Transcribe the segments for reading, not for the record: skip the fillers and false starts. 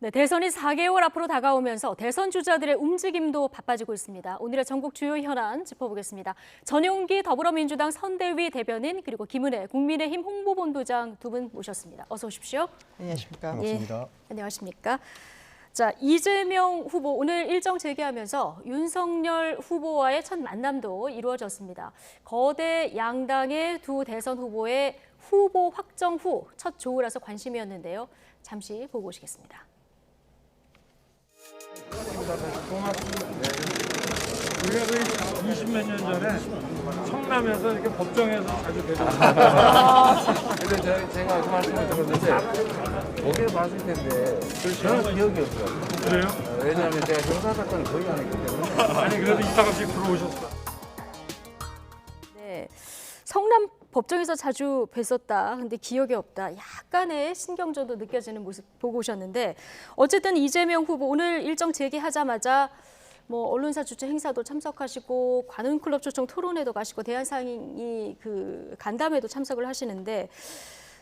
네, 대선이 4개월 앞으로 다가오면서 대선 주자들의 움직임도 바빠지고 있습니다. 오늘의 전국 주요 현안 짚어보겠습니다. 전용기 더불어민주당 선대위 대변인 그리고 김은혜 국민의힘 홍보본부장 두 분 모셨습니다. 어서 오십시오. 안녕하십니까. 반갑습니다. 안녕하십니까. 자, 이재명 후보 오늘 일정 재개하면서 윤석열 후보와의 첫 만남도 이루어졌습니다. 거대 양당의 두 대선 후보의 후보 확정 후 첫 조우라서 관심이었는데요. 잠시 보고 오시겠습니다. 우리가 그 20몇 년 전에 성남에서 이렇게 법정에서 자주 뵀어요. 근데 제가 그 말씀을 들었는데 보게 봤을 텐데 저는 기억이 없어요. 그래요? 왜냐하면 제가 형사사건을 거의 안 했기 때문에. 아니 그래도 이따가씩 들어오셨어. 네, 성남 법정에서 자주 뵀었다. 근데 기억이 없다. 약간의 신경전도 느껴지는 모습 보고 오셨는데 어쨌든 이재명 후보 오늘 일정 재개하자마자 뭐 언론사 주최 행사도 참석하시고 관훈클럽 초청 토론회도 가시고 대한상인이 그 간담회도 참석을 하시는데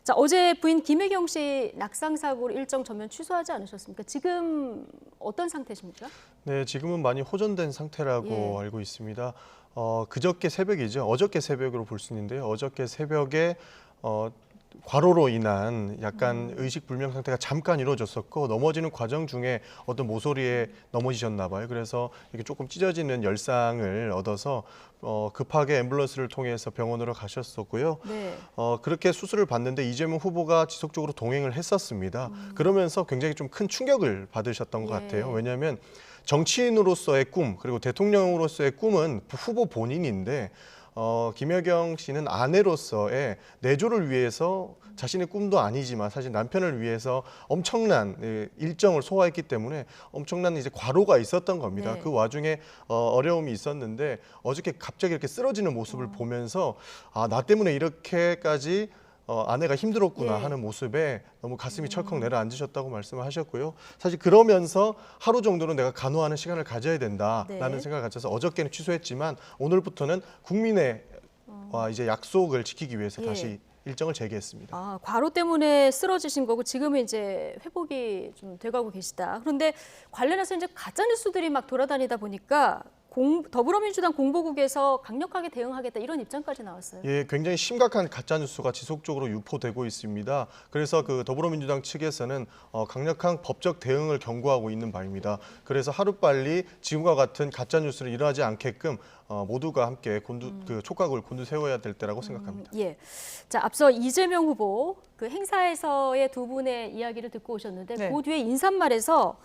자, 어제 부인 김혜경 씨 낙상 사고로 일정 전면 취소하지 않으셨습니까? 지금 어떤 상태십니까? 네, 지금은 많이 호전된 상태라고 알고 있습니다. 그저께 새벽이죠. 어저께 새벽으로 볼 수 있는데요. 어저께 새벽에 과로로 인한 약간 의식 불명 상태가 잠깐 이루어졌었고 넘어지는 과정 중에 어떤 모서리에 넘어지셨나 봐요. 그래서 이게 조금 찢어지는 열상을 얻어서 급하게 앰뷸런스를 통해서 병원으로 가셨었고요. 네. 그렇게 수술을 받는데 이재명 후보가 지속적으로 동행을 했었습니다. 그러면서 굉장히 좀 큰 충격을 받으셨던 것 같아요. 왜냐하면 정치인으로서의 꿈 그리고 대통령으로서의 꿈은 후보 본인인데 김혜경 씨는 아내로서의 내조를 위해서 자신의 꿈도 아니지만 사실 남편을 위해서 엄청난 일정을 소화했기 때문에 엄청난 이제 과로가 있었던 겁니다. 네. 그 와중에 어려움이 있었는데 어저께 갑자기 이렇게 쓰러지는 모습을 보면서 나 때문에 이렇게까지 아내가 힘들었구나 하는 모습에 너무 가슴이 철컥 내려앉으셨다고 말씀을 하셨고요. 사실 그러면서 하루 정도는 내가 간호하는 시간을 가져야 된다라는 생각을 가져서 어저께는 취소했지만 오늘부터는 국민의 이제 약속을 지키기 위해서 다시 일정을 재개했습니다. 아, 과로 때문에 쓰러지신 거고 지금은 이제 회복이 좀 돼가고 계시다. 그런데 관련해서 이제 가짜 뉴스들이 막 돌아다니다 보니까 더불어민주당 공보국에서 강력하게 대응하겠다 이런 입장까지 나왔어요. 예, 굉장히 심각한 가짜 뉴스가 지속적으로 유포되고 있습니다. 그래서 그 더불어민주당 측에서는 강력한 법적 대응을 경고하고 있는 바입니다. 그래서 하루빨리 지금과 같은 가짜 뉴스를 일어나지 않게끔 모두가 함께 그 촉각을 곤두세워야 될 때라고 생각합니다. 예. 자, 앞서 이재명 후보 그 행사에서의 두 분의 이야기를 듣고 오셨는데 그 뒤에 인사말에서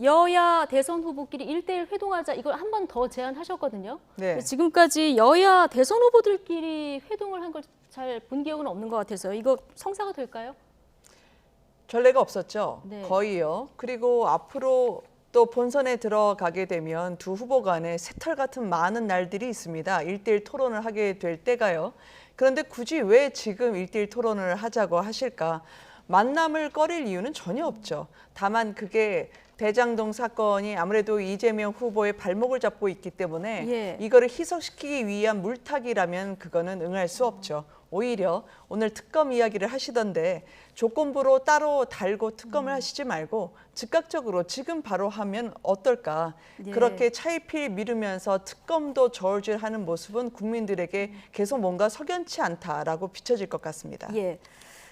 여야 대선 후보끼리 1대1 회동하자 이걸 한 번 더 제안하셨거든요. 네. 지금까지 여야 대선 후보들끼리 회동을 한 걸 잘 본 기억은 없는 것 같아서요. 이거 성사가 될까요? 전례가 없었죠. 네. 거의요. 그리고 앞으로 또 본선에 들어가게 되면 두 후보 간에 새털 같은 많은 날들이 있습니다. 1대1 토론을 하게 될 때가요. 그런데 굳이 왜 지금 1대1 토론을 하자고 하실까? 만남을 꺼릴 이유는 전혀 없죠. 다만 그게 대장동 사건이 아무래도 이재명 후보의 발목을 잡고 있기 때문에 이거를 희석시키기 위한 물타기라면 그거는 응할 수 없죠. 오히려 오늘 특검 이야기를 하시던데 조건부로 따로 달고 특검을 하시지 말고 즉각적으로 지금 바로 하면 어떨까. 그렇게 차일피일 미루면서 특검도 저울질하는 모습은 국민들에게 계속 뭔가 석연치 않다라고 비춰질 것 같습니다. 예.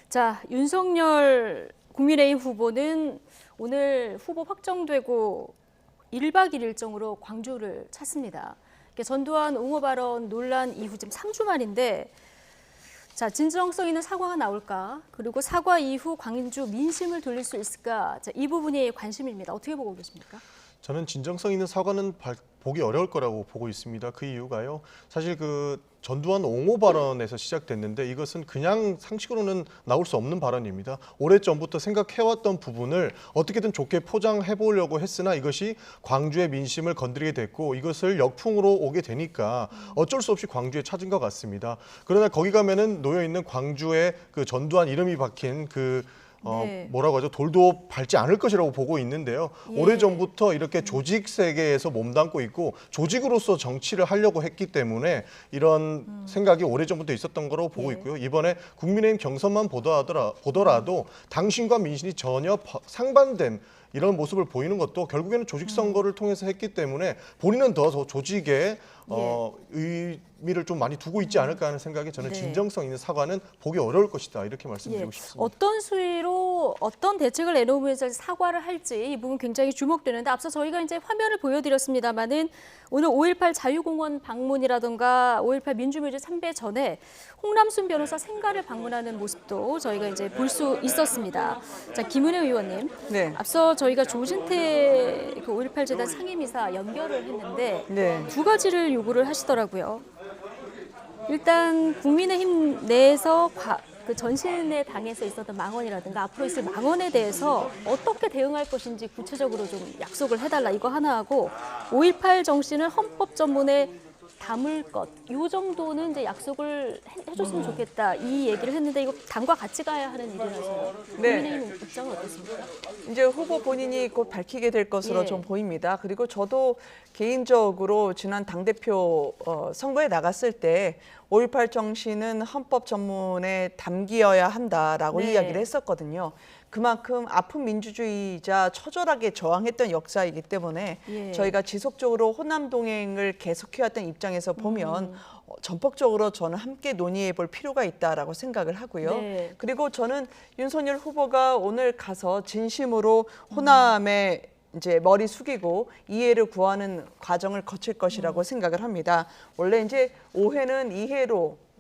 자, 윤석열 국민의힘 후보는 오늘 후보 확정되고 1박 2일 일정으로 광주를 찾습니다. 전두환 옹호 발언 논란 이후 지금 3주 만인데 자, 진정성 있는 사과가 나올까? 그리고 사과 이후 광주 민심을 돌릴 수 있을까? 자, 이 부분이 관심입니다. 어떻게 보고 계십니까? 저는 진정성 있는 사과는 보기 어려울 거라고 보고 있습니다. 그 이유가요. 사실 그 전두환 옹호 발언에서 시작됐는데 이것은 그냥 상식으로는 나올 수 없는 발언입니다. 오래전부터 생각해왔던 부분을 어떻게든 좋게 포장해 보려고 했으나 이것이 광주의 민심을 건드리게 됐고 이것을 역풍으로 오게 되니까 어쩔 수 없이 광주에 찾은 것 같습니다. 그러나 거기 가면은 놓여 있는 광주의 그 전두환 이름이 박힌 그 네. 뭐라고 하죠? 돌도 밟지 않을 것이라고 보고 있는데요. 예. 오래전부터 이렇게 조직 세계에서 몸담고 있고 조직으로서 정치를 하려고 했기 때문에 이런 생각이 오래전부터 있었던 거로 보고 예. 있고요. 이번에 국민의힘 경선만 보더라도 당신과 민심이 전혀 상반된 이런 모습을 보이는 것도 결국에는 조직 선거를 통해서 했기 때문에 본인은 더 조직에 의미를 좀 많이 두고 있지 않을까 하는 생각에 저는 네. 진정성 있는 사과는 보기 어려울 것이다 이렇게 말씀드리고 싶습니다. 어떤 수위로 어떤 대책을 내놓으면서 사과를 할지 이 부분 굉장히 주목되는데 앞서 저희가 이제 화면을 보여드렸습니다만은 오늘 5.18 자유공원 방문이라든가 5.18 민주묘지 참배 전에 홍남순 변호사 생가를 방문하는 모습도 저희가 이제 볼 수 있었습니다. 자, 김은혜 의원님, 네. 앞서 저희가 조진태 그 5.18 재단 상임이사 연결을 했는데 네. 두 가지를 요구를 하시더라고요. 일단 국민의힘 내에서 그 전신의 당에서 있었던 망언이라든가 앞으로 있을 망언에 대해서 어떻게 대응할 것인지 구체적으로 좀 약속을 해달라 이거 하나 하고 5.18 정신을 헌법 전문에 담을 것, 이 정도는 이제 약속을 해줬으면 좋겠다 이 얘기를 했는데 이거 당과 같이 가야 하는 일이라서 네. 국민의힘 입장은 어떻습니까? 이제 후보 본인이 곧 밝히게 될 것으로 예. 좀 보입니다. 그리고 저도 개인적으로 지난 당대표 선거에 나갔을 때 5.18 정신은 헌법 전문에 담기어야 한다라고 네. 이야기를 했었거든요. 그만큼 아픈 민주주의자 처절하게 저항했던 역사이기 때문에 예. 저희가 지속적으로 호남 동행을 계속해왔던 입장에서 보면 전폭적으로 저는 함께 논의해 볼 필요가 있다라고 생각을 하고요. 네. 그리고 저는 윤석열 후보가 오늘 가서 진심으로 호남에 이제 머리 숙이고 이해를 구하는 과정을 거칠 것이라고 생각을 합니다. 원래 이제 오해는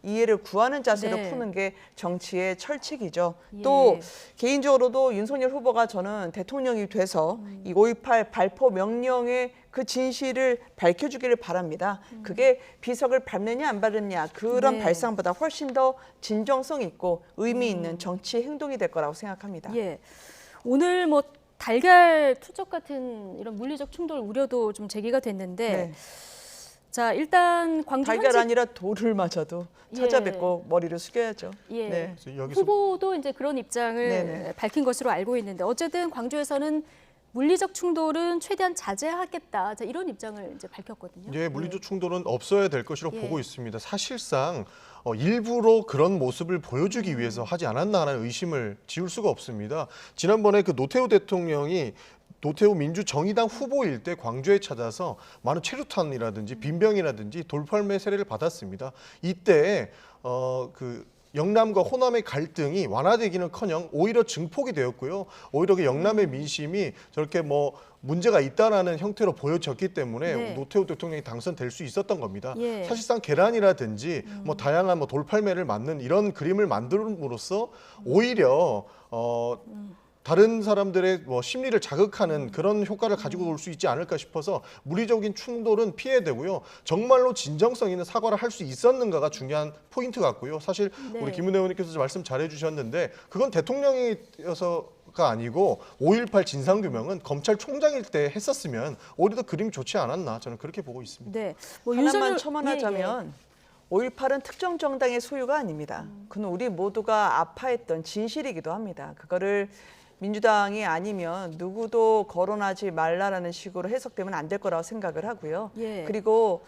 이해를 구하는 자세로 네. 푸는 게 정치의 철칙이죠. 예. 또 개인적으로도 윤석열 후보가 저는 대통령이 돼서 이 5.18 발포 명령의 그 진실을 밝혀주기를 바랍니다. 그게 비석을 밟느냐 안 밟느냐 그런 네. 발상보다 훨씬 더 진정성 있고 의미 있는 정치 행동이 될 거라고 생각합니다. 예. 오늘 뭐 달걀 투척 같은 이런 물리적 충돌 우려도 좀 제기가 됐는데 네. 자 일단 광주 달걀 현지 아니라 돌을 맞아도 예. 찾아뵙고 머리를 숙여야죠. 예. 네. 그래서 여기서 후보도 이제 그런 입장을 네네. 밝힌 것으로 알고 있는데 어쨌든 광주에서는 물리적 충돌은 최대한 자제하겠다. 자, 이런 입장을 이제 밝혔거든요. 예, 물리적 충돌은 없어야 될 것이라고 예. 보고 있습니다. 사실상 일부러 그런 모습을 보여주기 위해서 하지 않았나 하는 의심을 지울 수가 없습니다. 지난번에 그 노태우 대통령이 노태우 민주정의당 후보일 때 광주에 찾아서 많은 최루탄이라든지 빈병이라든지 돌팔매 세례를 받았습니다. 이때 그 영남과 호남의 갈등이 완화되기는커녕 오히려 증폭이 되었고요. 오히려 그 영남의 민심이 저렇게 뭐 문제가 있다라는 형태로 보여졌기 때문에 네. 노태우 대통령이 당선될 수 있었던 겁니다. 예. 사실상 계란이라든지 뭐 다양한 뭐 돌팔매를 맞는 이런 그림을 만듦으로써 오히려 다른 사람들의 뭐 심리를 자극하는 그런 효과를 가지고 올 수 있지 않을까 싶어서 물리적인 충돌은 피해야 되고요. 정말로 진정성 있는 사과를 할 수 있었는가가 중요한 포인트 같고요. 사실 네. 우리 김은혜 의원님께서 말씀 잘해 주셨는데 그건 대통령이어서가 아니고 5.18 진상규명은 검찰총장일 때 했었으면 오히려 더 그림이 좋지 않았나 저는 그렇게 보고 있습니다. 네. 뭐 하나만 윤석열- 첨언하자면 5.18은 특정 정당의 소유가 아닙니다. 그건 우리 모두가 아파했던 진실이기도 합니다. 그거를 민주당이 아니면 누구도 거론하지 말라라는 식으로 해석되면 안 될 거라고 생각을 하고요. 예. 그리고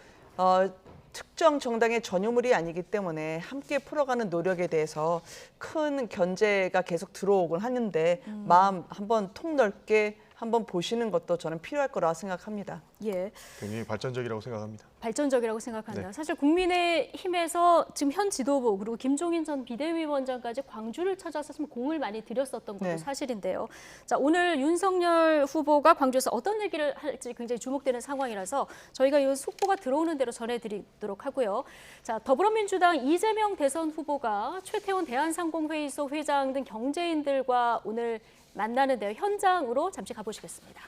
특정 정당의 전유물이 아니기 때문에 함께 풀어가는 노력에 대해서 큰 견제가 계속 들어오곤 하는데 마음 한번 통넓게 한번 보시는 것도 저는 필요할 거라고 생각합니다. 예. 굉장히 발전적이라고 생각합니다. 발전적이라고 생각한다. 네. 사실 국민의힘에서 지금 현 지도부 그리고 김종인 전 비대위원장까지 광주를 찾아서 좀 공을 많이 들였었던 것도 네. 사실인데요. 자, 오늘 윤석열 후보가 광주에서 어떤 얘기를 할지 굉장히 주목되는 상황이라서 저희가 이 속보가 들어오는 대로 전해드리도록 하고요. 자, 더불어민주당 이재명 대선 후보가 최태원 대한상공회의소 회장 등 경제인들과 오늘 만나는데요. 현장으로 잠시 가보시겠습니다.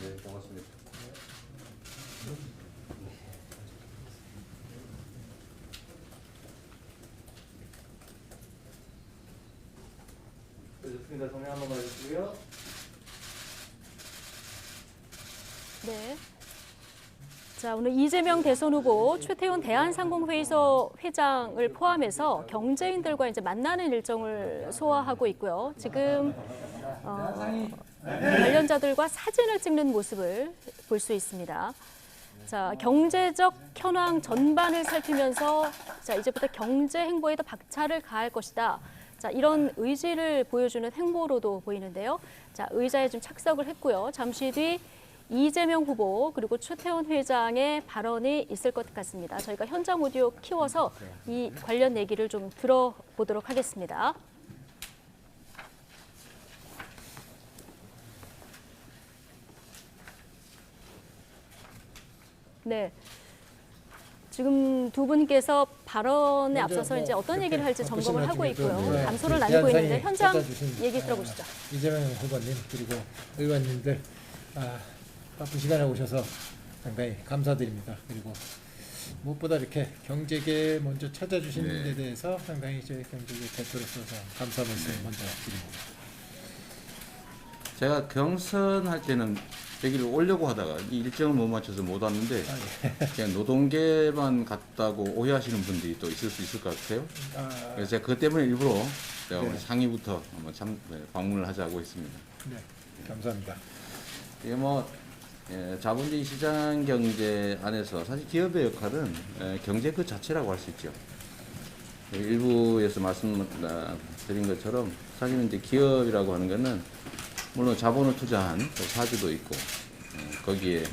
네, 반갑습니다. 네, 좋습니다. 성명 한번 해주시고요. 네. 자, 오늘 이재명 대선 후보 최태원 대한상공회의소 회장을 포함해서 경제인들과 이제 만나는 일정을 소화하고 있고요. 지금 관련자들과 사진을 찍는 모습을 볼 수 있습니다. 자, 경제적 현황 전반을 살피면서 자, 이제부터 경제 행보에 더 박차를 가할 것이다. 자, 이런 의지를 보여주는 행보로도 보이는데요. 자, 의자에 좀 착석을 했고요. 잠시 뒤 이재명 후보 그리고 최태원 회장의 발언이 있을 것 같습니다. 저희가 현장 오디오 키워서 이 관련 얘기를 좀 들어보도록 하겠습니다. 네. 지금 두 분께서 발언에 앞서서 이제 어떤 얘기를 할지 점검을 하고 있고요. 감소를 나누고 있는데 현장 얘기 들어보시죠. 이재명 후보님 그리고 의원님들 바쁜 시간에 오셔서 상당히 감사드립니다. 그리고 무엇보다 이렇게 경제계 먼저 찾아주신 데 대해서 상당히 저희 경제계 대표로서 감사 말씀 먼저 드립니다. 제가 경선할 때는 여기를 오려고 하다가 이 일정을 못 맞춰서 못 왔는데 그냥 노동계만 갔다고 오해하시는 분들이 또 있을 수 있을 것 같아요. 그래서 제가 그것 때문에 일부러 제가 오늘 상의부터 한번 방문을 하자고 했습니다. 네, 감사합니다. 이게 자본주의 시장 경제 안에서 사실 기업의 역할은 경제 그 자체라고 할 수 있죠. 일부에서 말씀드린 것처럼 사실은 이제 기업이라고 하는 것은 물론 자본을 투자한 사주도 있고 거기에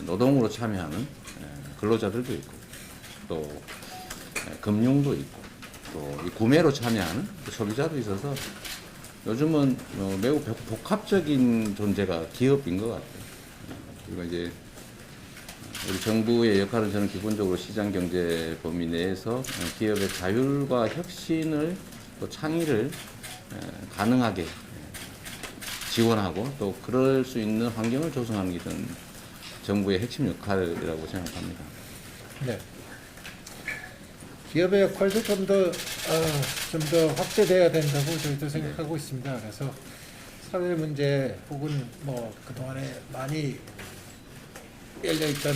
노동으로 참여하는 근로자들도 있고 또 금융도 있고 또 이 구매로 참여하는 소비자도 있어서 요즘은 매우 복합적인 존재가 기업인 것 같아요. 그리고 이제 우리 정부의 역할은 저는 기본적으로 시장 경제 범위 내에서 기업의 자율과 혁신을 또 창의를 가능하게 지원하고 또 그럴 수 있는 환경을 조성하는 게 저는 정부의 핵심 역할이라고 생각합니다. 네. 기업의 역할도 좀 더 확대돼야 된다고 저희도 생각하고 있습니다. 그래서 사회 문제 혹은 그동안에 많이 열려있던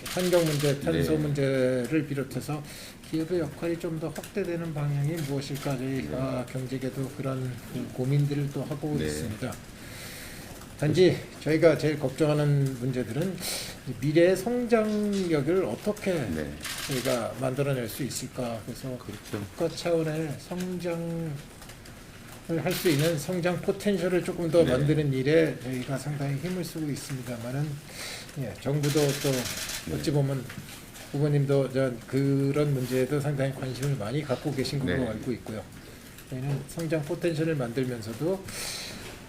환경 문제, 탄소 문제를 비롯해서 기업의 역할이 좀 더 확대되는 방향이 무엇일까 저희가 경제계도 그런 고민들을 또 하고 있습니다. 단지 저희가 제일 걱정하는 문제들은 미래의 성장력을 어떻게 저희가 만들어낼 수 있을까. 그래서 국가 차원의 성장을 할 수 있는 성장 포텐셜을 조금 더 만드는 일에 저희가 상당히 힘을 쓰고 있습니다만은 정부도 또 어찌 보면 후보님도 그런 문제에도 상당히 관심을 많이 갖고 계신 걸로 알고 있고요. 저희는 성장 포텐셜을 만들면서도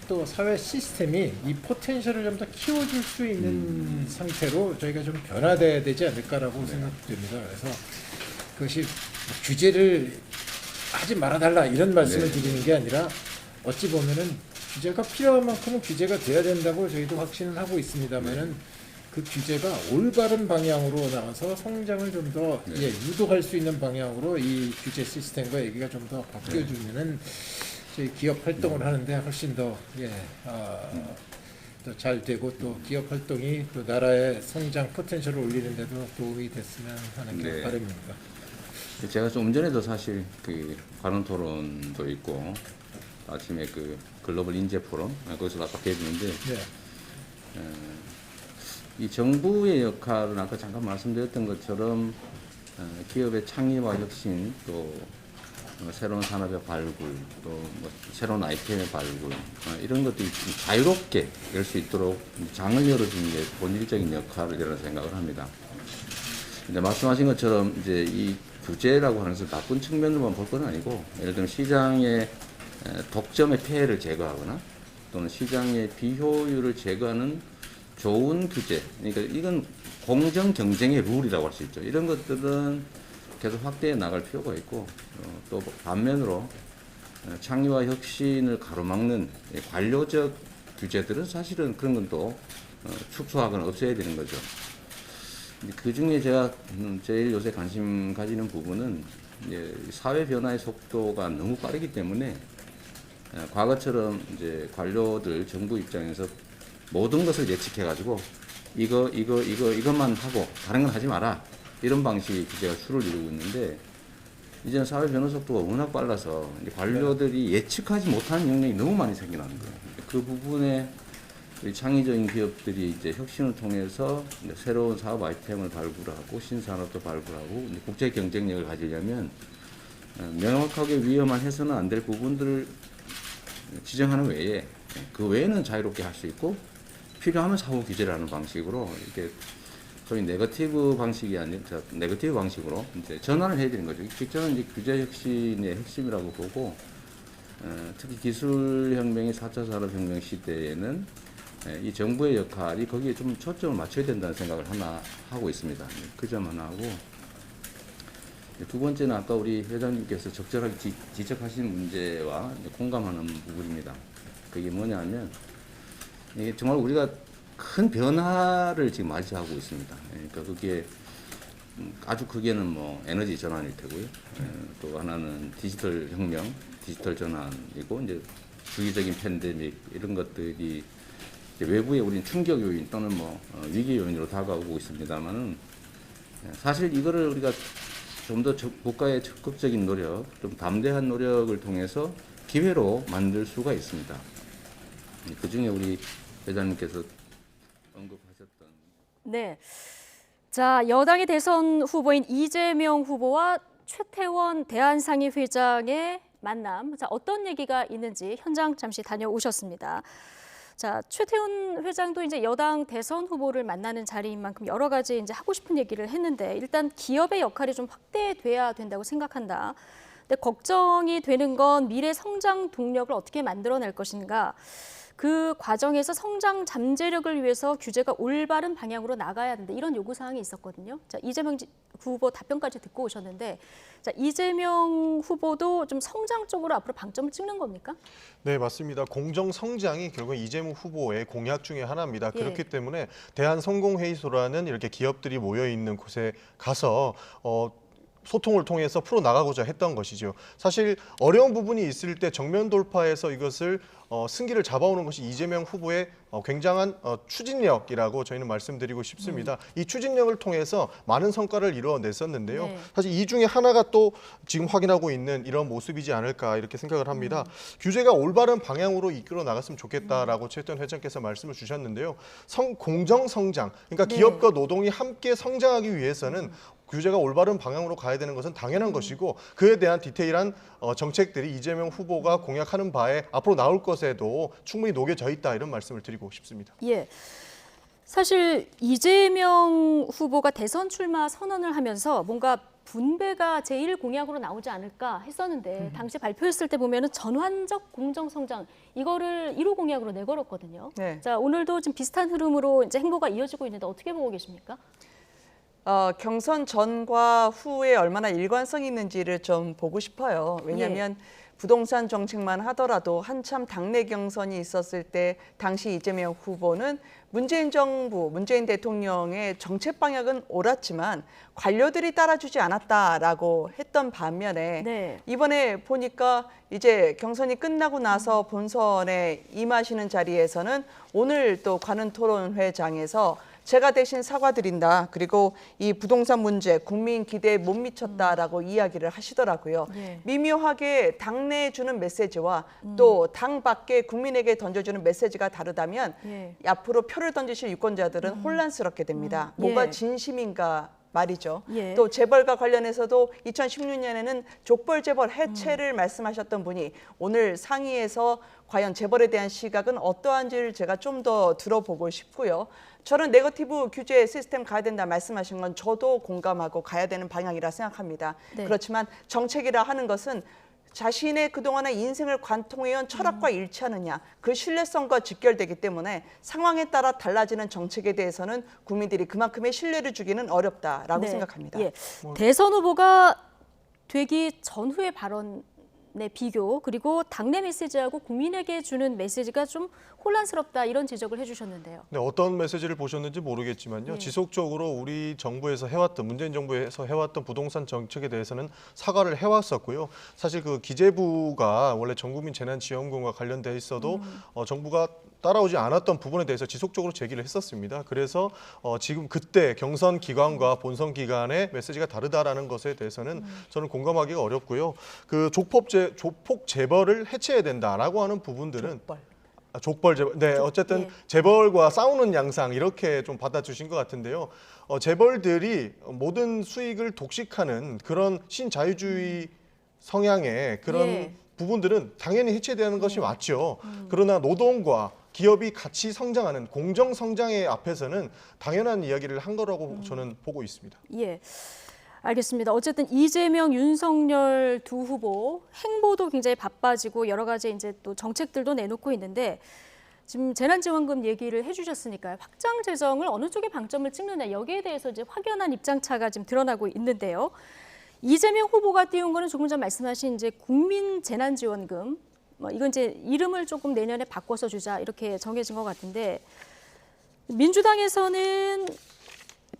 또 사회 시스템이 이 포텐셜을 좀 더 키워줄 수 있는 상태로 저희가 좀 변화돼야 되지 않을까라고 생각됩니다. 그래서 그것이 규제를 하지 말아달라 이런 말씀을 드리는 게 아니라 어찌 보면은 규제가 필요한 만큼은 규제가 돼야 된다고 저희도 확신을 하고 있습니다만은 그 규제가 올바른 방향으로 나와서 성장을 좀 더 유도할 수 있는 방향으로 이 규제 시스템과 얘기가 좀 더 바뀌어주면은 저희 기업 활동을 하는데 훨씬 더 잘 되고 또 기업 활동이 또 나라의 성장 포텐셜을 올리는 데도 도움이 됐으면 하는 게 바람입니다. 제가 좀 전에도 사실 그 관훈 토론도 있고 아침에 그 글로벌 인재 포럼 거기서 아까 뵀는데 이 정부의 역할은 아까 잠깐 말씀드렸던 것처럼 기업의 창의와 혁신 또 새로운 산업의 발굴 또 새로운 아이템의 발굴 이런 것들이 자유롭게 열 수 있도록 장을 열어주는 게 본질적인 역할이라고 생각을 합니다. 이제 말씀하신 것처럼 이제 이 규제라고 하는 것은 나쁜 측면으로만 볼 건 아니고 예를 들면 시장의 독점의 폐해를 제거하거나 또는 시장의 비효율을 제거하는 좋은 규제, 그러니까 이건 공정 경쟁의 룰이라고 할 수 있죠. 이런 것들은 계속 확대해 나갈 필요가 있고 또 반면으로 창의와 혁신을 가로막는 관료적 규제들은 사실은 그런 건 또 축소하거나 없애야 되는 거죠. 그 중에 제가 제일 요새 관심 가지는 부분은 사회 변화의 속도가 너무 빠르기 때문에 과거처럼 이제 관료들 정부 입장에서 모든 것을 예측해가지고 이것만 하고 다른 건 하지 마라. 이런 방식의 규제가 수를 이루고 있는데 이제는 사회 변화 속도가 워낙 빨라서 이제 관료들이 예측하지 못하는 영역이 너무 많이 생겨나는 거예요. 그 부분에 우리 창의적인 기업들이 이제 혁신을 통해서 이제 새로운 사업 아이템을 발굴하고 신산업도 발굴하고 이제 국제 경쟁력을 가지려면 명확하게 위험한 해서는 안 될 부분들을 지정하는 외에 그 외에는 자유롭게 할 수 있고 필요하면 사후 규제를 하는 방식으로 이렇게 소위 네거티브 방식이 아닌 네거티브 방식으로 이제 전환을 해야 되는 거죠. 저는 이제 규제 혁신의 핵심이라고 보고 특히 기술혁명의 4차 산업혁명 시대에는 이 정부의 역할이 거기에 좀 초점을 맞춰야 된다는 생각을 하나 하고 있습니다. 그 점 하나 하고 두 번째는 아까 우리 회장님께서 적절하게 지적하신 문제와 공감하는 부분입니다. 그게 뭐냐면 이게 정말 우리가 큰 변화를 지금 맞이하고 있습니다. 그러니까 그게 아주 크게는 뭐 에너지 전환일 테고요. 또 하나는 디지털 혁명, 디지털 전환이고 이제 주기적인 팬데믹 이런 것들이 이제 외부의 우리는 충격 요인 또는 뭐 위기 요인으로 다가오고 있습니다만은 사실 이거를 우리가 좀 더 국가의 적극적인 노력, 좀 담대한 노력을 통해서 기회로 만들 수가 있습니다. 그 중에 우리 회장님께서 언급하셨던. 네. 자, 여당의 대선 후보인 이재명 후보와 최태원 대한상의 회장의 만남. 자, 어떤 얘기가 있는지 현장 잠시 다녀오셨습니다. 자, 최태원 회장도 이제 여당 대선 후보를 만나는 자리인 만큼 여러 가지 이제 하고 싶은 얘기를 했는데 일단 기업의 역할이 좀 확대돼야 된다고 생각한다. 근데 걱정이 되는 건 미래 성장 동력을 어떻게 만들어낼 것인가. 그 과정에서 성장 잠재력을 위해서 규제가 올바른 방향으로 나가야 된다. 이런 요구 사항이 있었거든요. 자, 이재명 후보 답변까지 듣고 오셨는데, 자, 이재명 후보도 좀 성장 쪽으로 앞으로 방점을 찍는 겁니까? 네, 맞습니다. 공정 성장이 결국 이재명 후보의 공약 중에 하나입니다. 예. 그렇기 때문에 대한성공회의소라는 이렇게 기업들이 모여 있는 곳에 가서 소통을 통해서 풀어나가고자 했던 것이죠. 사실 어려운 부분이 있을 때 정면 돌파해서 이것을 승기를 잡아오는 것이 이재명 후보의 굉장한 추진력이라고 저희는 말씀드리고 싶습니다. 이 추진력을 통해서 많은 성과를 이루어냈었는데요. 네. 사실 이 중에 하나가 또 지금 확인하고 있는 이런 모습이지 않을까 이렇게 생각을 합니다. 규제가 올바른 방향으로 이끌어 나갔으면 좋겠다라고 최태원 회장께서 말씀을 주셨는데요. 공정 성장, 그러니까 네. 기업과 노동이 함께 성장하기 위해서는 규제가 올바른 방향으로 가야 되는 것은 당연한 것이고 그에 대한 디테일한 정책들이 이재명 후보가 공약하는 바에 앞으로 나올 것에도 충분히 녹여져 있다 이런 말씀을 드리고 싶습니다. 예. 사실 이재명 후보가 대선 출마 선언을 하면서 뭔가 분배가 제1공약으로 나오지 않을까 했었는데 당시 발표했을 때 보면은 전환적 공정 성장 이거를 1호 공약으로 내걸었거든요. 네. 자, 오늘도 좀 비슷한 흐름으로 이제 행보가 이어지고 있는데 어떻게 보고 계십니까? 경선 전과 후에 얼마나 일관성이 있는지를 좀 보고 싶어요. 왜냐하면 부동산 정책만 하더라도 한참 당내 경선이 있었을 때 당시 이재명 후보는 문재인 정부, 문재인 대통령의 정책 방향은 옳았지만 관료들이 따라주지 않았다라고 했던 반면에 네. 이번에 보니까 이제 경선이 끝나고 나서 본선에 임하시는 자리에서는 오늘 또 관훈토론회장에서 제가 대신 사과드린다. 그리고 이 부동산 문제 국민 기대에 못 미쳤다라고 이야기를 하시더라고요. 예. 미묘하게 당내에 주는 메시지와 또 당 밖에 국민에게 던져주는 메시지가 다르다면 예. 앞으로 표를 던지실 유권자들은 혼란스럽게 됩니다. 뭐가 예. 진심인가 말이죠. 예. 또 재벌과 관련해서도 2016년에는 족벌 재벌 해체를 말씀하셨던 분이 오늘 상의에서 과연 재벌에 대한 시각은 어떠한지를 제가 좀 더 들어보고 싶고요. 저는 네거티브 규제 시스템 가야 된다 말씀하신 건 저도 공감하고 가야 되는 방향이라 생각합니다. 네. 그렇지만 정책이라 하는 것은 자신의 그동안의 인생을 관통해온 철학과 일치하느냐 그 신뢰성과 직결되기 때문에 상황에 따라 달라지는 정책에 대해서는 국민들이 그만큼의 신뢰를 주기는 어렵다라고 네. 생각합니다. 예. 대선 후보가 되기 전후의 발언의 비교 그리고 당내 메시지하고 국민에게 주는 메시지가 좀 혼란스럽다 이런 지적을 해주셨는데요. 네, 어떤 메시지를 보셨는지 모르겠지만요. 예. 지속적으로 우리 정부에서 해왔던 문재인 정부에서 해왔던 부동산 정책에 대해서는 사과를 해왔었고요. 사실 그 기재부가 원래 전국민 재난지원금과 관련돼 있어도 정부가 따라오지 않았던 부분에 대해서 지속적으로 제기를 했었습니다. 그래서 지금 그때 경선 기간과 본선 기간의 메시지가 다르다라는 것에 대해서는 저는 공감하기가 어렵고요. 그 조폭 재벌을 해체해야 된다라고 하는 부분들은 족벌 재벌. 네, 어쨌든 예. 재벌과 싸우는 양상 이렇게 좀 받아주신 것 같은데요. 재벌들이 모든 수익을 독식하는 그런 신자유주의 성향의 그런 예. 부분들은 당연히 해체되는 것이 맞죠. 그러나 노동과 기업이 같이 성장하는 공정 성장의 앞에서는 당연한 이야기를 한 거라고 저는 보고 있습니다. 예. 알겠습니다. 어쨌든 이재명, 윤석열 두 후보 행보도 굉장히 바빠지고 여러 가지 이제 또 정책들도 내놓고 있는데 지금 재난지원금 얘기를 해주셨으니까요. 확장 재정을 어느 쪽에 방점을 찍느냐 여기에 대해서 이제 확연한 입장차가 지금 드러나고 있는데요. 이재명 후보가 띄운 거는 조금 전 말씀하신 이제 국민 재난지원금 이건 이제 이름을 조금 내년에 바꿔서 주자 이렇게 정해진 것 같은데 민주당에서는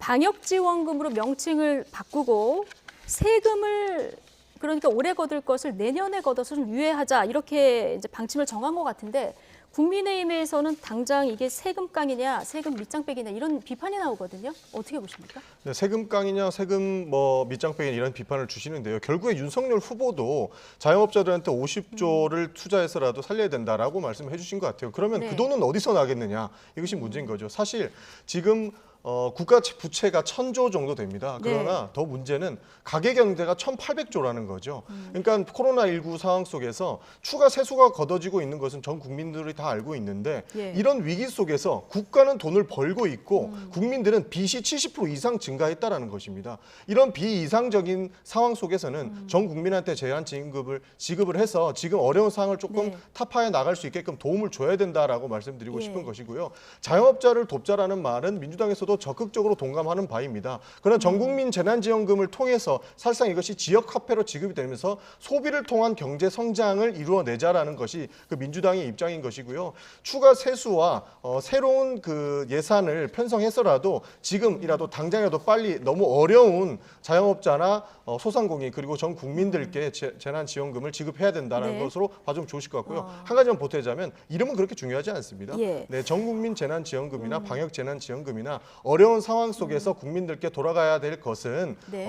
방역지원금으로 명칭을 바꾸고 세금을 그러니까 올해 거둘 것을 내년에 걷어서 좀 유예하자 이렇게 이제 방침을 정한 것 같은데 국민의힘에서는 당장 이게 세금 깡이냐 세금 밑장 빼기냐 이런 비판이 나오거든요. 어떻게 보십니까? 네, 세금 깡이냐 세금 밑장 빼기냐 이런 비판을 주시는데요. 결국에 윤석열 후보도 자영업자들한테 50조를 투자해서라도 살려야 된다라고 말씀해 주신 것 같아요. 그러면 네. 그 돈은 어디서 나겠느냐 이것이 문제인 거죠. 사실 지금 국가 부채가 1,000조 정도 됩니다. 그러나 더 문제는 가계경제가 1,800조라는 거죠. 그러니까 코로나19 상황 속에서 추가 세수가 걷어지고 있는 것은 전 국민들이 다 알고 있는데 예. 이런 위기 속에서 국가는 돈을 벌고 있고 국민들은 빚이 70% 이상 증가했다라는 것입니다. 이런 비이상적인 상황 속에서는 전 국민한테 재난지원금을 지급을 해서 지금 어려운 상황을 조금 네. 타파해 나갈 수 있게끔 도움을 줘야 된다라고 말씀드리고 예. 싶은 것이고요. 자영업자를 돕자라는 말은 민주당에서도 적극적으로 동감하는 바입니다. 그러나 전국민 재난지원금을 통해서 사실상 이것이 지역화폐로 지급이 되면서 소비를 통한 경제 성장을 이루어내자라는 것이 그 민주당의 입장인 것이고요. 추가 세수와 새로운 그 예산을 편성해서라도 지금이라도 당장이라도 빨리 너무 어려운 자영업자나 소상공인 그리고 전 국민들께 재난지원금을 지급해야 된다는 네. 것으로 봐주면 좋으실 것 같고요. 한 가지만 보태자면 이름은 그렇게 중요하지 않습니다. 예. 네, 전국민 재난지원금이나 방역재난지원금이나 어려운 상황 속에서 국민들께 돌아가야 될 것은 네.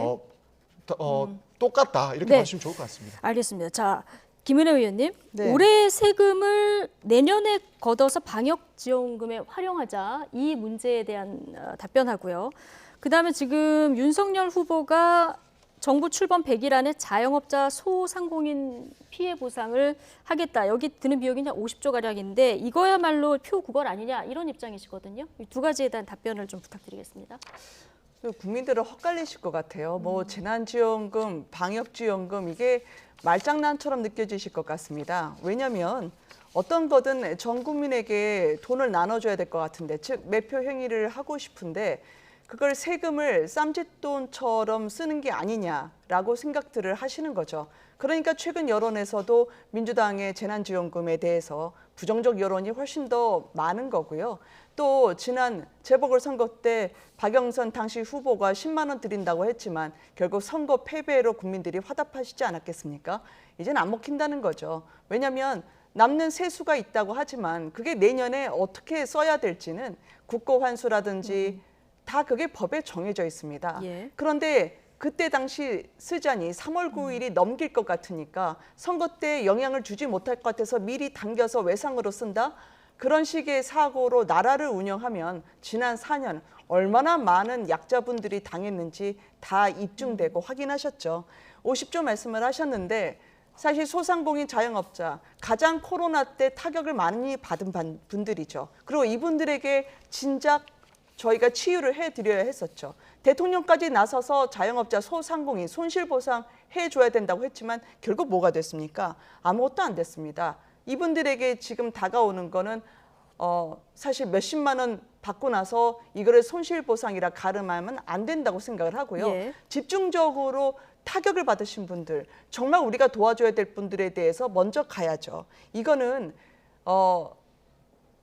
똑같다 이렇게 네. 봐주시면 좋을 것 같습니다. 알겠습니다. 자, 김은혜 의원님, 네. 올해 세금을 내년에 걷어서 방역지원금에 활용하자 이 문제에 대한 답변하고요. 그다음에 지금 윤석열 후보가 정부 출범 100일 안에 자영업자 소상공인 피해 보상을 하겠다. 여기 드는 비용이 그냥 50조 가량인데 이거야말로 표구걸 아니냐 이런 입장이시거든요. 이 두 가지에 대한 답변을 좀 부탁드리겠습니다. 국민들은 헛갈리실 것 같아요. 뭐 재난지원금, 방역지원금 이게 말장난처럼 느껴지실 것 같습니다. 왜냐하면 어떤 거든 전 국민에게 돈을 나눠줘야 될 것 같은데 즉 매표 행위를 하고 싶은데 그걸 세금을 쌈짓돈처럼 쓰는 게 아니냐라고 생각들을 하시는 거죠. 그러니까 최근 여론에서도 민주당의 재난지원금에 대해서 부정적 여론이 훨씬 더 많은 거고요. 또 지난 재보궐선거 때 박영선 당시 후보가 10만 원 드린다고 했지만 결국 선거 패배로 국민들이 화답하시지 않았겠습니까? 이제는 안 먹힌다는 거죠. 왜냐하면 남는 세수가 있다고 하지만 그게 내년에 어떻게 써야 될지는 국고환수라든지 다 그게 법에 정해져 있습니다. 예. 그런데 그때 당시 쓰자니 3월 9일이 넘길 것 같으니까 선거 때 영향을 주지 못할 것 같아서 미리 당겨서 외상으로 쓴다? 그런 식의 사고로 나라를 운영하면 지난 4년 얼마나 많은 약자분들이 당했는지 다 입증되고 확인하셨죠. 50조 말씀을 하셨는데 사실 소상공인 자영업자 가장 코로나 때 타격을 많이 받은 분들이죠. 그리고 이분들에게 진작 저희가 치유를 해드려야 했었죠. 대통령까지 나서서 자영업자 소상공인 손실보상 해줘야 된다고 했지만 결국 뭐가 됐습니까? 아무것도 안 됐습니다. 이분들에게 지금 다가오는 거는 사실 몇십만 원 받고 나서 이거를 손실보상이라 가름하면 안 된다고 생각을 하고요. 예. 집중적으로 타격을 받으신 분들, 정말 우리가 도와줘야 될 분들에 대해서 먼저 가야죠. 이거는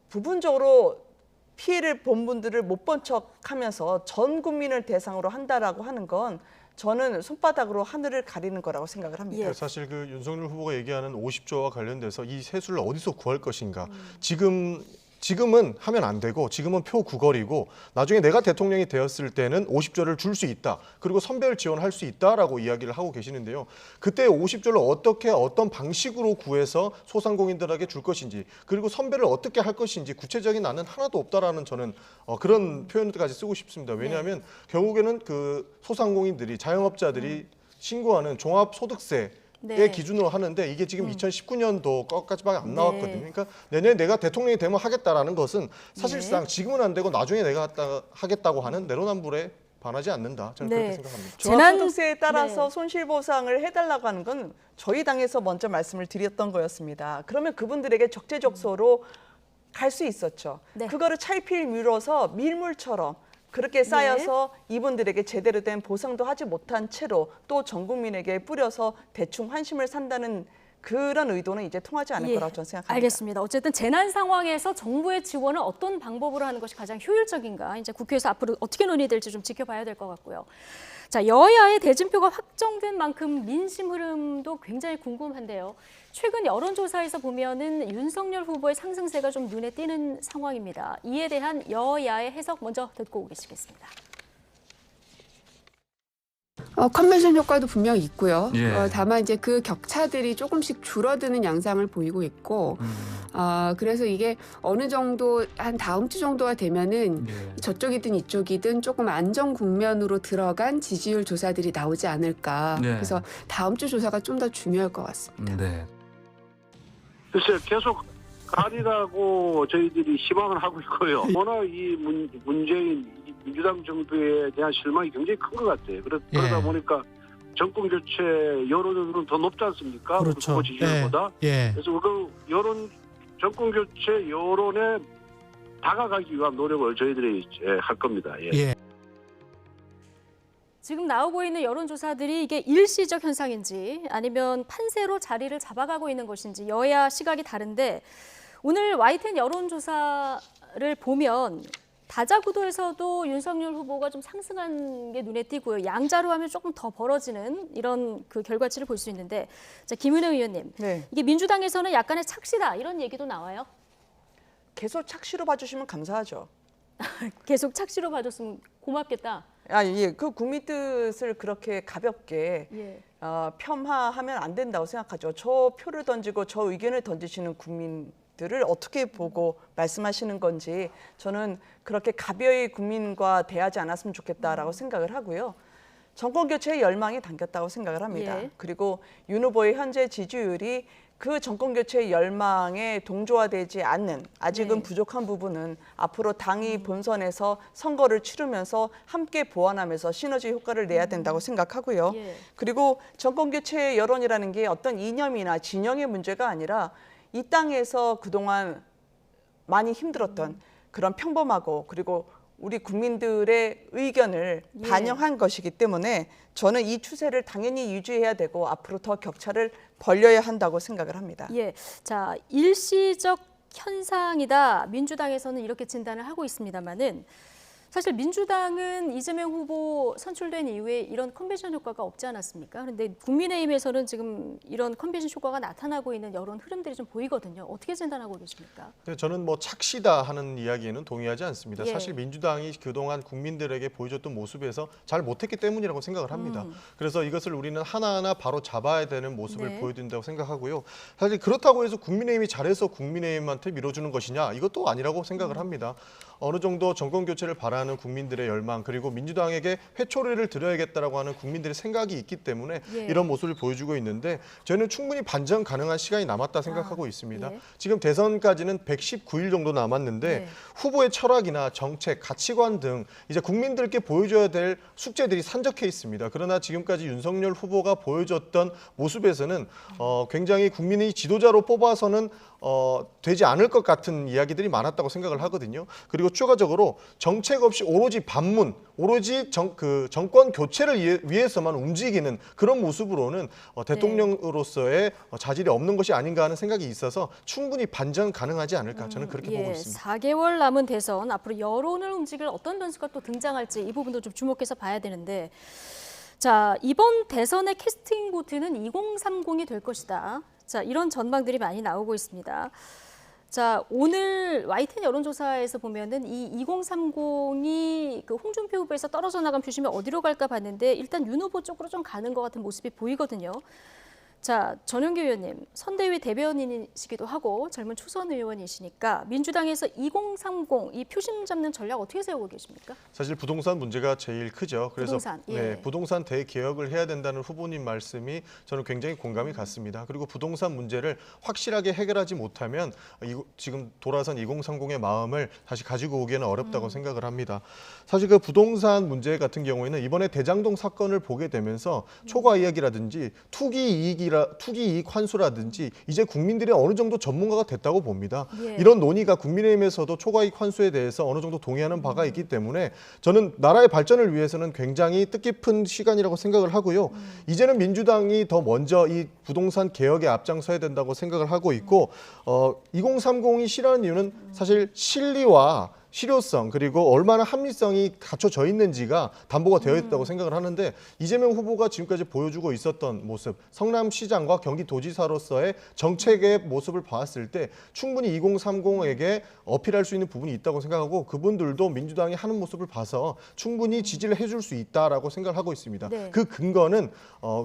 부분적으로 피해를 본 분들을 못 본 척하면서 전 국민을 대상으로 한다라고 하는 건 저는 손바닥으로 하늘을 가리는 거라고 생각을 합니다. 예. 사실 그 윤석열 후보가 얘기하는 50조와 관련돼서 이 세수를 어디서 구할 것인가. 지금 지금은 하면 안 되고 지금은 표구걸이고 나중에 내가 대통령이 되었을 때는 50조를 줄 수 있다. 그리고 선별 지원할 수 있다라고 이야기를 하고 계시는데요. 그때 50조를 어떻게 어떤 방식으로 구해서 소상공인들에게 줄 것인지 그리고 선별을 어떻게 할 것인지 구체적인 안은 하나도 없다라는 저는 그런 표현까지 쓰고 싶습니다. 왜냐하면 결국에는 그 소상공인들이 자영업자들이 신고하는 종합소득세 의 기준으로 하는데 이게 지금 2019년도까지밖에 안 나왔거든요. 그러니까 내년에 내가 대통령이 되면 하겠다라는 것은 사실상 지금은 안 되고 나중에 내가 하겠다고 하는 내로남불에 반하지 않는다. 저는 그렇게 생각합니다. 종합소득세에 따라서 손실보상을 해달라고 하는 건 저희 당에서 먼저 말씀을 드렸던 거였습니다. 그러면 그분들에게 적재적소로 갈 수 있었죠. 그거를 차일피일 미뤄서 밀물처럼 그렇게 쌓여서 이분들에게 제대로 된 보상도 하지 못한 채로 또 전 국민에게 뿌려서 대충 환심을 산다는 그런 의도는 이제 통하지 않을 거라고 저는 생각합니다. 알겠습니다. 어쨌든 재난 상황에서 정부의 지원을 어떤 방법으로 하는 것이 가장 효율적인가 이제 국회에서 앞으로 어떻게 논의될지 좀 지켜봐야 될 것 같고요. 자, 여야의 대진표가 확정된 만큼 민심 흐름도 굉장히 궁금한데요. 최근 여론조사에서 보면은 윤석열 후보의 상승세가 좀 눈에 띄는 상황입니다. 이에 대한 여야의 해석 먼저 듣고 오시겠습니다. 컨벤션 효과도 분명히 있고요. 예. 다만 이제 그 격차들이 조금씩 줄어드는 양상을 보이고 있고, 그래서 이게 어느 정도 한 다음 주 정도가 되면은 저쪽이든 이쪽이든 조금 안정 국면으로 들어간 지지율 조사들이 나오지 않을까. 그래서 다음 주 조사가 좀 더 중요할 것 같습니다. 네. 글쎄 계속 가리라고 저희들이 희망을 하고 있고요. 워낙 이 문재인 민주당 정부에 대한 실망이 굉장히 큰 것 같아요. 그러다 보니까 정권 교체 여론은 더 높지 않습니까? 그렇죠. 후보 지지율보다. 그래서 그 정권 교체 여론에 다가가기 위한 노력을 저희들이 할 겁니다. 지금 나오고 있는 여론조사들이 이게 일시적 현상인지 아니면 판세로 자리를 잡아가고 있는 것인지 여야 시각이 다른데 오늘 YTN 여론조사를 보면 다자구도에서도 윤석열 후보가 좀 상승한 게 눈에 띄고요. 양자로 하면 조금 더 벌어지는 이런 그 결과치를 볼 수 있는데 자, 김은혜 의원님, 이게 민주당에서는 약간의 착시다 이런 얘기도 나와요? 계속 착시로 봐주시면 감사하죠. 계속 착시로 봐줬으면 고맙겠다. 그 국민 뜻을 그렇게 가볍게 폄하하면 안 된다고 생각하죠. 저 표를 던지고 저 의견을 던지시는 국민들을 어떻게 보고 말씀하시는 건지 저는 그렇게 가벼이 국민과 대하지 않았으면 좋겠다라고 생각을 하고요. 정권 교체의 열망에 담겼다고 생각을 합니다. 그리고 윤 후보의 현재 지지율이 그 정권 교체의 열망에 동조화되지 않는 아직은 부족한 부분은 앞으로 당이 본선에서 선거를 치르면서 함께 보완하면서 시너지 효과를 내야 된다고 생각하고요. 그리고 정권 교체의 여론이라는 게 어떤 이념이나 진영의 문제가 아니라 이 땅에서 그동안 많이 힘들었던 그런 평범하고 그리고 우리 국민들의 의견을 반영한 것이기 때문에 저는 이 추세를 당연히 유지해야 되고 앞으로 더 격차를 벌려야 한다고 생각을 합니다. 자, 일시적 현상이다. 민주당에서는 이렇게 진단을 하고 있습니다만은 사실 민주당은 이재명 후보 선출된 이후에 이런 컨벤션 효과가 없지 않았습니까? 그런데 국민의힘에서는 지금 이런 컨벤션 효과가 나타나고 있는 여론 흐름들이 좀 보이거든요. 어떻게 진단하고 계십니까? 저는 뭐 착시다 하는 이야기에는 동의하지 않습니다. 사실 민주당이 그동안 국민들에게 보여줬던 모습에서 잘 못했기 때문이라고 생각을 합니다. 그래서 이것을 우리는 하나하나 바로 잡아야 되는 모습을 보여준다고 생각하고요. 사실 그렇다고 해서 국민의힘이 잘해서 국민의힘한테 밀어주는 것이냐 이것도 아니라고 생각을 합니다. 어느 정도 정권 교체를 바라는 국민들의 열망 그리고 민주당에게 회초리를 드려야겠다라고 하는 국민들의 생각이 있기 때문에 이런 모습을 보여주고 있는데 저희는 충분히 반전 가능한 시간이 남았다 생각하고 있습니다. 지금 대선까지는 119일 정도 남았는데 후보의 철학이나 정책, 가치관 등 이제 국민들께 보여줘야 될 숙제들이 산적해 있습니다. 그러나 지금까지 윤석열 후보가 보여줬던 모습에서는 굉장히 국민의 지도자로 뽑아서는 되지 않을 것 같은 이야기들이 많았다고 생각을 하거든요. 그리고 추가적으로 정책 없이 오로지 반문, 오로지 정권 교체를 위해서만 움직이는 그런 모습으로는 대통령으로서의 자질이 없는 것이 아닌가 하는 생각이 있어서 충분히 반전 가능하지 않을까 저는 그렇게 보고 있습니다. 4개월 남은 대선 앞으로 여론을 움직일 어떤 변수가 또 등장할지 이 부분도 좀 주목해서 봐야 되는데 자, 이번 대선의 캐스팅 보트는 2030이 될 것이다. 자, 이런 전망들이 많이 나오고 있습니다. 자, 오늘 YTN 여론조사에서 보면은 이 2030이 그 홍준표 후보에서 떨어져 나간 표심이 어디로 갈까 봤는데 일단 윤 후보 쪽으로 좀 가는 것 같은 모습이 보이거든요. 자, 전용기 의원님, 선대위 대변인이시기도 하고 젊은 초선 의원이시니까 민주당에서 2030 이 표심 잡는 전략 어떻게 세우고 계십니까? 사실 부동산 문제가 제일 크죠. 그래서 부동산, 예. 부동산 대개혁을 해야 된다는 후보님 말씀이 저는 굉장히 공감이 갔습니다. 그리고 부동산 문제를 확실하게 해결하지 못하면 지금 돌아선 2030의 마음을 다시 가지고 오기에는 어렵다고 생각을 합니다. 사실 그 부동산 문제 같은 경우에는 이번에 대장동 사건을 보게 되면서 초과 이익이라든지 투기 이익 환수라든지 이제 국민들이 어느 정도 전문가가 됐다고 봅니다. 예. 이런 논의가 국민의힘에서도 초과 이익 환수에 대해서 어느 정도 동의하는 바가 있기 때문에 저는 나라의 발전을 위해서는 굉장히 뜻깊은 시간이라고 생각을 하고요. 이제는 민주당이 더 먼저 이 부동산 개혁에 앞장서야 된다고 생각을 하고 있고 2030이 싫어하는 이유는 사실 실리와 실효성 그리고 얼마나 합리성이 갖춰져 있는지가 담보가 되어 있다고 생각을 하는데 이재명 후보가 지금까지 보여주고 있었던 모습, 성남시장과 경기도지사로서의 정책의 모습을 봤을 때 충분히 2030에게 어필할 수 있는 부분이 있다고 생각하고 그분들도 민주당이 하는 모습을 봐서 충분히 지지를 해줄 수 있다라고 생각을 하고 있습니다. 네. 그 근거는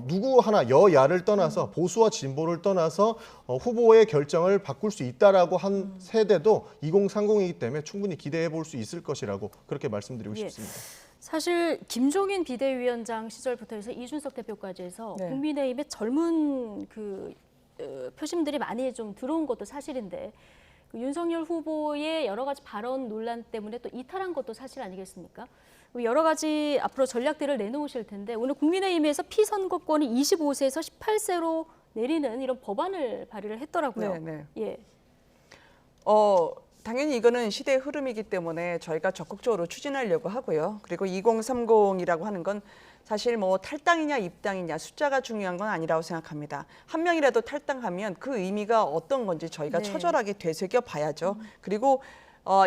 누구 하나 여야를 떠나서 보수와 진보를 떠나서 후보의 결정을 바꿀 수 있다라고 한 세대도 2030이기 때문에 충분히 기대해 볼 수 있을 것이라고 그렇게 말씀드리고 예. 싶습니다. 사실 김종인 비대위원장 시절부터 해서 이준석 대표까지 해서 네. 국민의힘의 젊은 그 표심들이 많이 좀 들어온 것도 사실인데 그 윤석열 후보의 여러 가지 발언 논란 때문에 또 이탈한 것도 사실 아니겠습니까? 여러 가지 앞으로 전략들을 내놓으실 텐데 오늘 국민의힘에서 피선거권이 25세에서 18세로 내리는 이런 법안을 발의를 했더라고요. 네. 예. 당연히 이거는 시대의 흐름이기 때문에 저희가 적극적으로 추진하려고 하고요. 그리고 2030이라고 하는 건 사실 뭐 탈당이냐 입당이냐 숫자가 중요한 건 아니라고 생각합니다. 한 명이라도 탈당하면 그 의미가 어떤 건지 저희가 네. 처절하게 되새겨 봐야죠. 그리고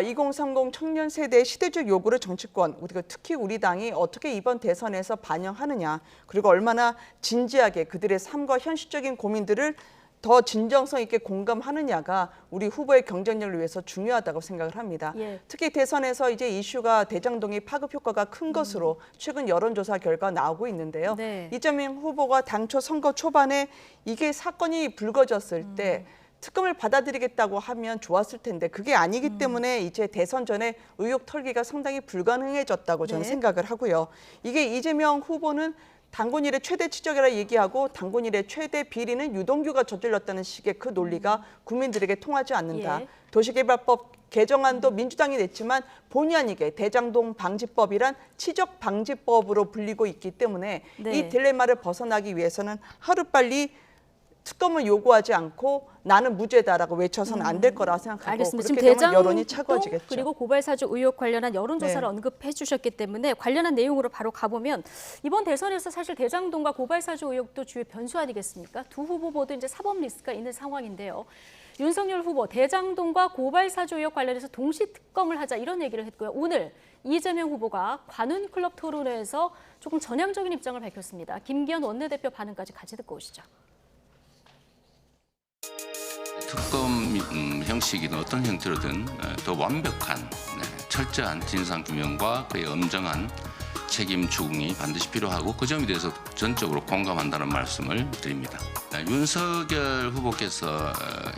2030 청년 세대의 시대적 요구를 정치권, 그리고 특히 우리 당이 어떻게 이번 대선에서 반영하느냐, 그리고 얼마나 진지하게 그들의 삶과 현실적인 고민들을 더 진정성 있게 공감하느냐가 우리 후보의 경쟁력을 위해서 중요하다고 생각을 합니다. 예. 특히 대선에서 이제 이슈가 대장동이 파급 효과가 큰 것으로 최근 여론조사 결과 나오고 있는데요. 네. 이재명 후보가 당초 선거 초반에 이게 사건이 불거졌을 때 특검을 받아들이겠다고 하면 좋았을 텐데 그게 아니기 때문에 이제 대선 전에 의혹 털기가 상당히 불가능해졌다고 저는 네. 생각을 하고요. 이게 이재명 후보는 당군일의 최대 치적이라 얘기하고 당군일의 최대 비리는 유동규가 저질렀다는 식의 그 논리가 국민들에게 통하지 않는다. 예. 도시개발법 개정안도 민주당이 냈지만 본의 아니게 대장동 방지법이란 치적 방지법으로 불리고 있기 때문에 네. 이 딜레마를 벗어나기 위해서는 하루빨리 특검을 요구하지 않고 나는 무죄다라고 외쳐서는 안 될 거라 생각하고 알겠습니다. 지금 그렇게 되면 여론이 대장동 차가워지겠죠. 그리고 고발사주 의혹 관련한 여론조사를 네. 언급해 주셨기 때문에 관련한 내용으로 바로 가보면 이번 대선에서 사실 대장동과 고발사주 의혹도 주요 변수 아니겠습니까? 두 후보 모두 이제 사법 리스크가 있는 상황인데요. 윤석열 후보 대장동과 고발사주 의혹 관련해서 동시 특검을 하자 이런 얘기를 했고요. 오늘 이재명 후보가 관훈클럽 토론회에서 조금 전향적인 입장을 밝혔습니다. 김기현 원내대표 반응까지 같이 듣고 오시죠. 특검 형식이든 어떤 형태로든 더 완벽한 철저한 진상규명과 그의 엄정한 책임 추궁이 반드시 필요하고 그 점에 대해서 전적으로 공감한다는 말씀을 드립니다. 윤석열 후보께서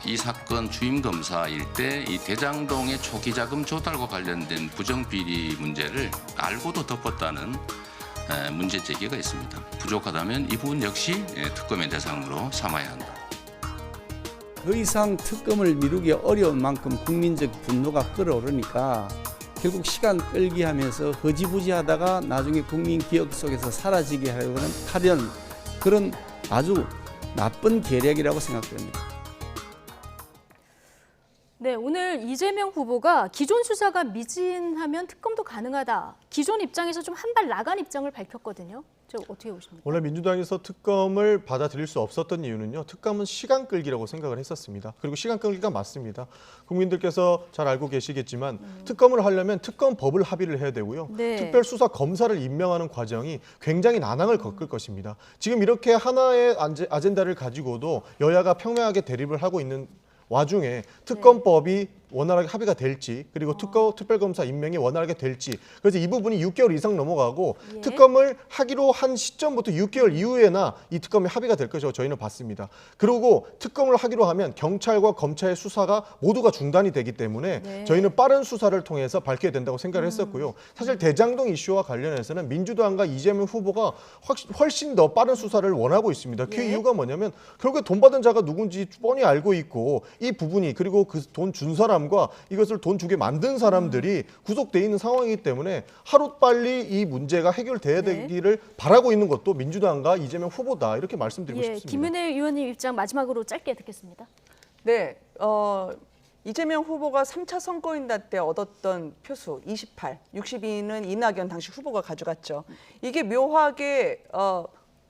이 사건 주임 검사일 때 이 대장동의 초기 자금 조달과 관련된 부정비리 문제를 알고도 덮었다는 문제 제기가 있습니다. 부족하다면 이 부분 역시 특검의 대상으로 삼아야 한다. 더 이상 특검을 미루기 어려운 만큼 국민적 분노가 끓어오르니까 결국 시간 끌기 하면서 허지부지하다가 나중에 국민 기억 속에서 사라지게 하려는 그런 아주 나쁜 계략이라고 생각됩니다. 네, 오늘 이재명 후보가 기존 수사가 미진하면 특검도 가능하다. 기존 입장에서 좀 한 발 나간 입장을 밝혔거든요. 저 어떻게 보십니까? 원래 민주당에서 특검을 받아들일 수 없었던 이유는요. 특검은 시간 끌기라고 생각을 했었습니다. 그리고 시간 끌기가 맞습니다. 국민들께서 잘 알고 계시겠지만 특검을 하려면 특검법을 합의를 해야 되고요. 네. 특별수사검사를 임명하는 과정이 굉장히 난항을 겪을 것입니다. 지금 이렇게 하나의 아젠다를 가지고도 여야가 평명하게 대립을 하고 있는 와중에 특검법이 원활하게 합의가 될지 그리고 특별검사 임명이 원활하게 될지 그래서 이 부분이 6개월 이상 넘어가고 예. 특검을 하기로 한 시점부터 6개월 이후에나 이 특검이 합의가 될 것이라고 저희는 봤습니다. 그리고 특검을 하기로 하면 경찰과 검찰의 수사가 모두가 중단이 되기 때문에 네. 저희는 빠른 수사를 통해서 밝혀야 된다고 생각을 했었고요. 사실 대장동 이슈와 관련해서는 민주당과 이재명 후보가 훨씬 더 빠른 수사를 원하고 있습니다. 그 예. 이유가 뭐냐면 결국에 돈 받은 자가 누군지 뻔히 알고 있고 이 부분이 그리고 그 돈 준 사람과 이것을 돈 주게 만든 사람들이 구속돼 있는 상황이기 때문에 하루빨리 이 문제가 해결돼야 네. 되기를 바라고 있는 것도 민주당과 이재명 후보다 이렇게 말씀드리고 예, 싶습니다. 김은혜 의원님 입장 마지막으로 짧게 듣겠습니다. 네, 이재명 후보가 3차 선거인단 때 얻었던 표수 28, 62는 이낙연 당시 후보가 가져갔죠. 이게 묘하게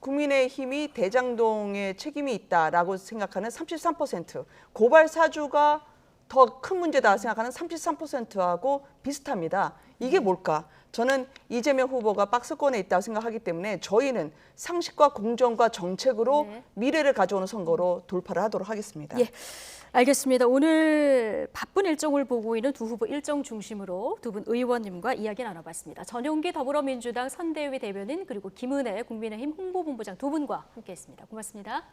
국민의힘이 대장동에 책임이 있다라고 생각하는 33%, 고발 사주가 더 큰 문제다 생각하는 33%하고 비슷합니다. 이게 뭘까? 저는 이재명 후보가 박스권에 있다고 생각하기 때문에 저희는 상식과 공정과 정책으로 네. 미래를 가져오는 선거로 돌파를 하도록 하겠습니다. 예, 알겠습니다. 오늘 바쁜 일정을 보고 있는 두 후보 일정 중심으로 두 분 의원님과 이야기 나눠봤습니다. 전용기 더불어민주당 선대위 대변인 그리고 김은혜 국민의힘 홍보본부장 두 분과 함께했습니다. 고맙습니다.